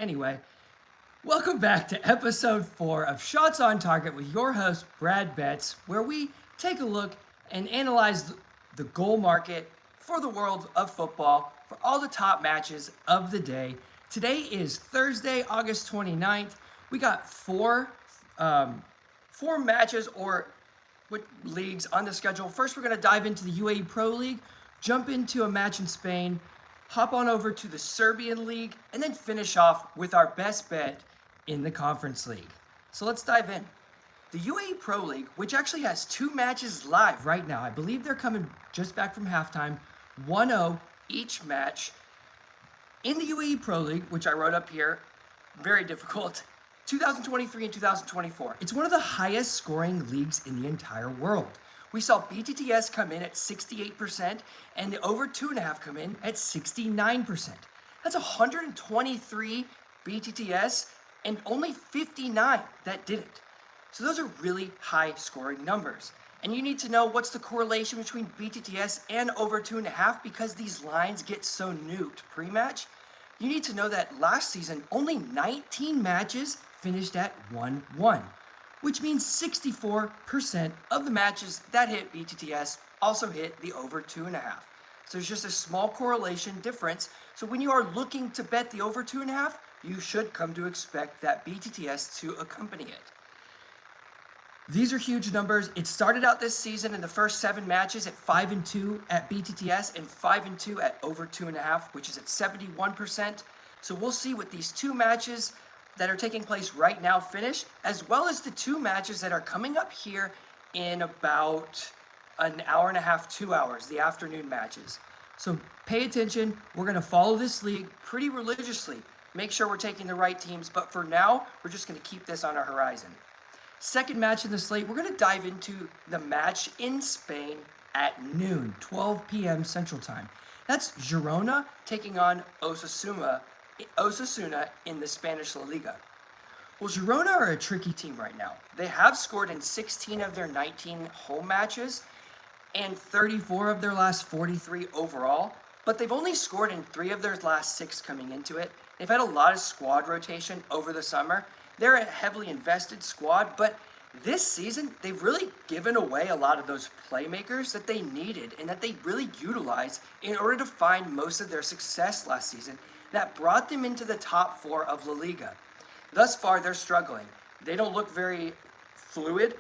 Anyway, welcome back to episode 4 of Shots on Target with your host, Brad Betts, where we take a look and analyze the goal market for the world of football for all the top matches of the day. Today is Thursday, August 29th. We got four matches or with leagues on the schedule. First, we're going to dive into the UAE Pro League, jump into a match in Spain, hop on over to the Serbian League, and then finish off with our best bet in the Conference League. So let's dive in. The UAE Pro League, which actually has 2 matches live right now, I believe they're coming just back from halftime, 1-0 each match. In the UAE Pro League, which I wrote up here, very difficult, 2023 and 2024. It's one of the highest scoring leagues in the entire world. We saw BTTS come in at 68% and the over 2.5 come in at 69%. That's 123 BTTS and only 59 that didn't. So those are really high scoring numbers. And you need to know what's the correlation between BTTS and over 2.5 because these lines get so nuked pre-match. You need to know that last season, only 19 matches finished at 1-1, which means 64% of the matches that hit BTTS also hit the over 2.5. So there's just a small correlation difference. So when you are looking to bet the over 2.5, you should come to expect that BTTS to accompany it. These are huge numbers. It started out this season in the first 7 matches at 5-2 at BTTS and 5-2 at over 2.5, which is at 71%. So we'll see what these 2 matches that are taking place right now finish, as well as the 2 matches that are coming up here in about an hour and a half, 2 hours, the afternoon matches. So pay attention. We're going to follow this league pretty religiously. Make sure we're taking the right teams, but for now, we're just going to keep this on our horizon. Second match in the slate, we're going to dive into the match in Spain at noon, 12 p.m. Central Time. That's Girona taking on Osasuna in the Spanish La Liga. Well, Girona are a tricky team right now. They have scored in 16 of their 19 home matches and 34 of their last 43 overall, but they've only scored in 3 of their last 6 coming into it. They've had a lot of squad rotation over the summer. They're a heavily invested squad, but this season, they've really given away a lot of those playmakers that they needed and that they really utilized in order to find most of their success last season that brought them into the top 4 of La Liga. Thus far, they're struggling. They don't look very fluid.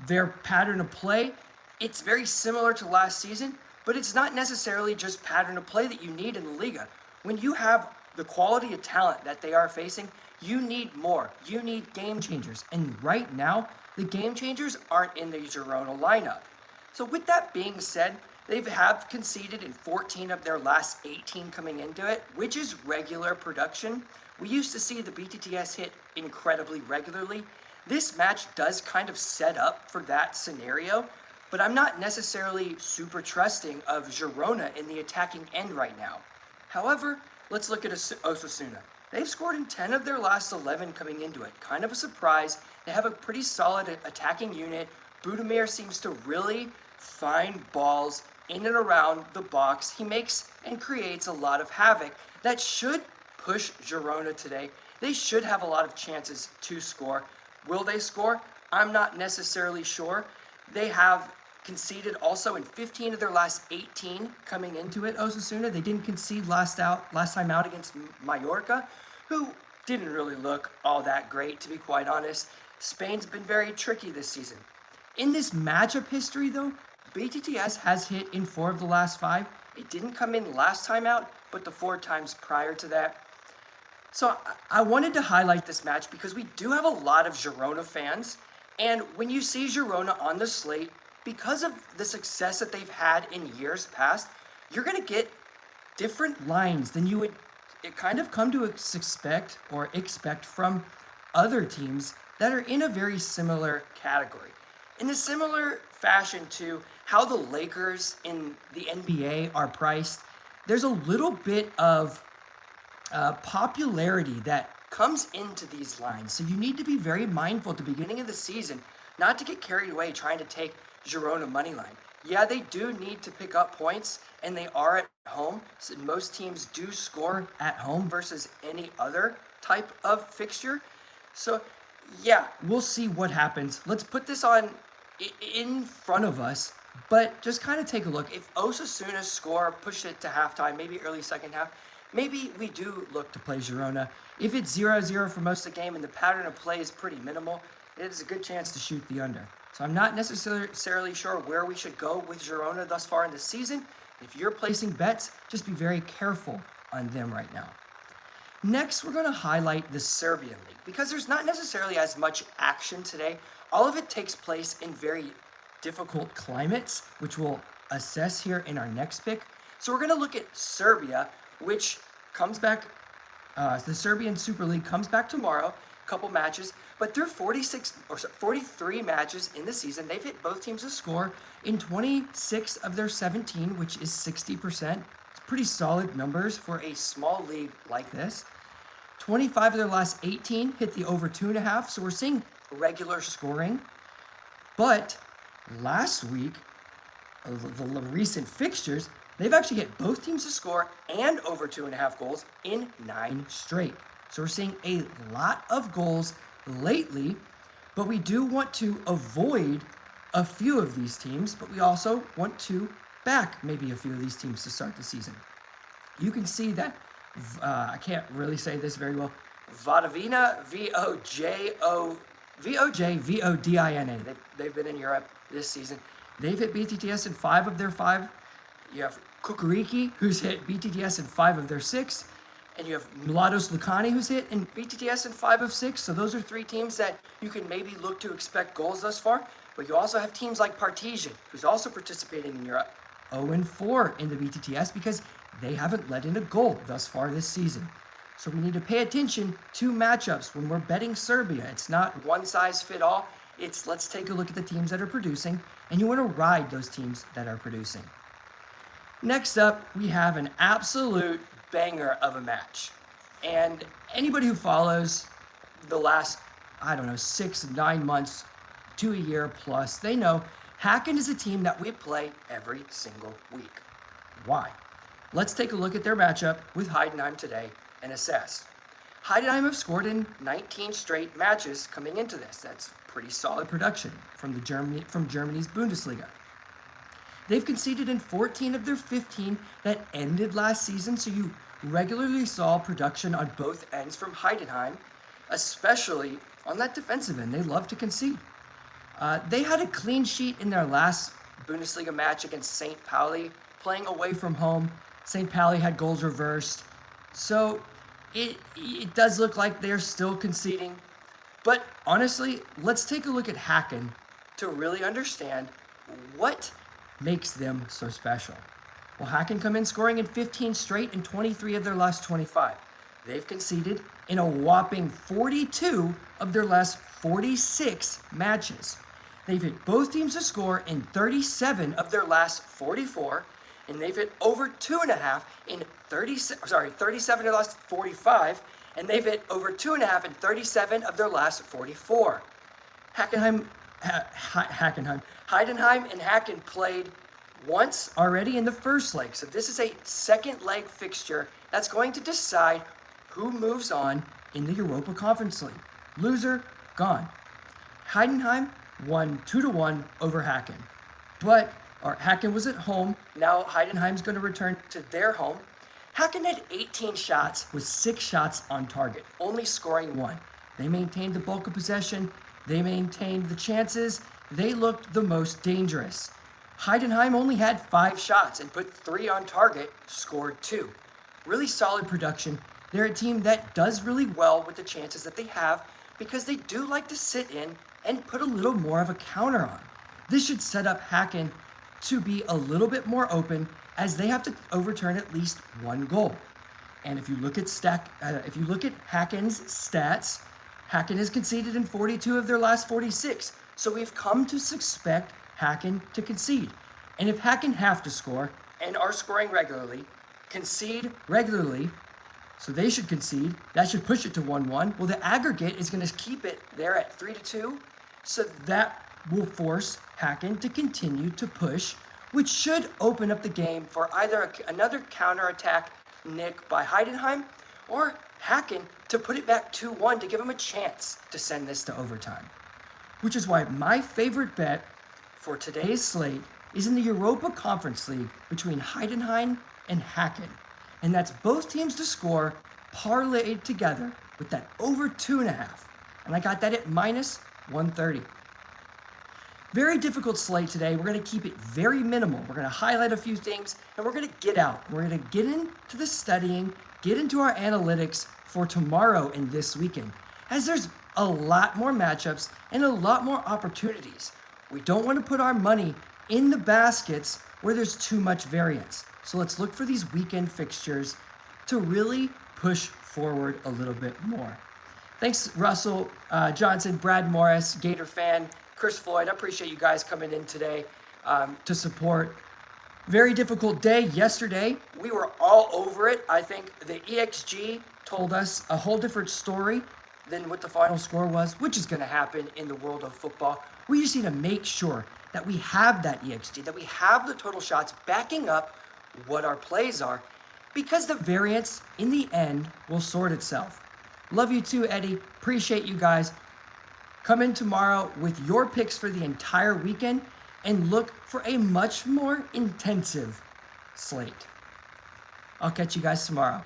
Their pattern of play, it's very similar to last season, but it's not necessarily just pattern of play that you need in La Liga. When you have the quality of talent that they are facing, you need more. You need game changers. And right now, the game changers aren't in the Girona lineup. So with that being said, they have conceded in 14 of their last 18 coming into it, which is regular production. We used to see the BTTS hit incredibly regularly. This match does kind of set up for that scenario, but I'm not necessarily super trusting of Girona in the attacking end right now. However, let's look at Osasuna. They've scored in 10 of their last 11 coming into it. Kind of a surprise. They have a pretty solid attacking unit. Budimir seems to really find balls in and around the box. He makes and creates a lot of havoc that should push Girona today. They should have a lot of chances to score. Will they score? I'm not necessarily sure. They have conceded also in 15 of their last 18 coming into it. Osasuna, they didn't concede last time out against Mallorca, who didn't really look all that great, to be quite honest. Spain's been very tricky this season. In this matchup history, though, BTTS has hit in 4 of the last 5. It didn't come in last time out, but the 4 times prior to that. So I wanted to highlight this match because we do have a lot of Girona fans, and when you see Girona on the slate, because of the success that they've had in years past, you're going to get different lines than you would kind of come to expect from other teams that are in a very similar category. In a similar fashion to how the Lakers in the NBA are priced, there's a little bit of popularity that comes into these lines. So you need to be very mindful at the beginning of the season not to get carried away trying to take Girona money line. Yeah, they do need to pick up points, and they are at home. So most teams do score at home versus any other type of fixture. So yeah, we'll see what happens. Let's put this on in front of us, but just kind of take a look. If Osasuna score, push it to halftime, maybe early second half, maybe we do look to play Girona. If it's 0-0 for most of the game and the pattern of play is pretty minimal, it is a good chance to shoot the under. So I'm not necessarily sure where we should go with Girona thus far in the season. If you're placing bets, just be very careful on them right now. Next, we're going to highlight the Serbian League because there's not necessarily as much action today. All of it takes place in very difficult climates, which we'll assess here in our next pick. So we're going to look at Serbia, which comes back, the Serbian Super League comes back tomorrow, a couple matches, but through 43 matches in the season, they've hit both teams to score in 26 of their 17, which is 60%. Pretty solid numbers for a small league like this. 25 of their last 18 hit the over 2.5, so we're seeing regular scoring. But last week, the recent fixtures, they've actually hit both teams to score and over 2.5 goals in 9 straight. So we're seeing a lot of goals lately, but we do want to avoid a few of these teams, but we also want to back maybe a few of these teams to start the season. You can see that, I can't really say this very well, Vodovina, Vojvodina. They've been in Europe this season. They've hit BTTS in 5 of their 5. You have Kukuriki, who's hit BTTS in 5 of their 6. And you have Mladost Lucani, who's hit in BTTS in 5 of 6. So those are 3 teams that you can maybe look to expect goals thus far. But you also have teams like Partizan, who's also participating in Europe. 0-4 in the BTTS because they haven't let in a goal thus far this season. So we need to pay attention to matchups when we're betting Serbia. It's not one size fit all. It's let's take a look at the teams that are producing, and you want to ride those teams that are producing. Next up, we have an absolute banger of a match. And anybody who follows the last, 6-9 months to a year plus, they know Häcken is a team that we play every single week. Why? Let's take a look at their matchup with Heidenheim today and assess. Heidenheim have scored in 19 straight matches coming into this. That's pretty solid production from Germany's Bundesliga. They've conceded in 14 of their 15 that ended last season, so you regularly saw production on both ends from Heidenheim, especially on that defensive end. They love to concede. They had a clean sheet in their last Bundesliga match against St. Pauli, playing away from home. St. Pauli had goals reversed. So it does look like they're still conceding. But honestly, let's take a look at Häcken to really understand what makes them so special. Well, Häcken come in scoring in 15 straight and 23 of their last 25. They've conceded in a whopping 42 of their last 46 matches. They've hit both teams to score in 37 of their last 44, and they've hit over 2.5 in 37 of their last 45, and they've hit over 2.5 in 37 of their last 44. Heidenheim and Häcken played once already in the first leg, so this is a second leg fixture that's going to decide who moves on in the Europa Conference League. Loser, gone. Heidenheim won 2-1 over Häcken. Häcken was at home. Now Heidenheim's going to return to their home. Häcken had 18 shots with 6 shots on target, only scoring 1. They maintained the bulk of possession. They maintained the chances. They looked the most dangerous. Heidenheim only had 5 shots and put 3 on target, scored 2. Really solid production. They're a team that does really well with the chances that they have because they do like to sit in and put a little more of a counter on. This should set up Häcken to be a little bit more open as they have to overturn at least 1 goal. And if you look at Häcken's stats, Häcken has conceded in 42 of their last 46. So we've come to expect Häcken to concede. And if Häcken have to score and are scoring regularly, concede regularly, so they should concede. That should push it to 1-1. Well, the aggregate is going to keep it there at 3-2. So that will force Häcken to continue to push, which should open up the game for either another counterattack nick by Heidenheim or Häcken to put it back 2-1 to give them a chance to send this to overtime. Which is why my favorite bet for today's slate is in the Europa Conference League between Heidenheim and Hacken. And that's both teams to score parlayed together with that over 2.5. And I got that at minus 130. Very difficult slate today. We're going to keep it very minimal. We're going to highlight a few things and we're going to get out. We're going to get into the studying, get into our analytics for tomorrow and this weekend, as there's a lot more matchups and a lot more opportunities. We don't want to put our money in the baskets where there's too much variance. So let's look for these weekend fixtures to really push forward a little bit more. Thanks, Russell Johnson, Brad Morris, Gator fan, Chris Floyd. I appreciate you guys coming in today to support. Very difficult day yesterday. We were all over it. I think the EXG told us a whole different story than what the final score was, which is going to happen in the world of football. We just need to make sure that we have that EXG, that we have the total shots backing up what our plays are, because the variance in the end will sort itself. Love you too, Eddie. Appreciate you guys. Come in tomorrow with your picks for the entire weekend and look for a much more intensive slate. I'll catch you guys tomorrow.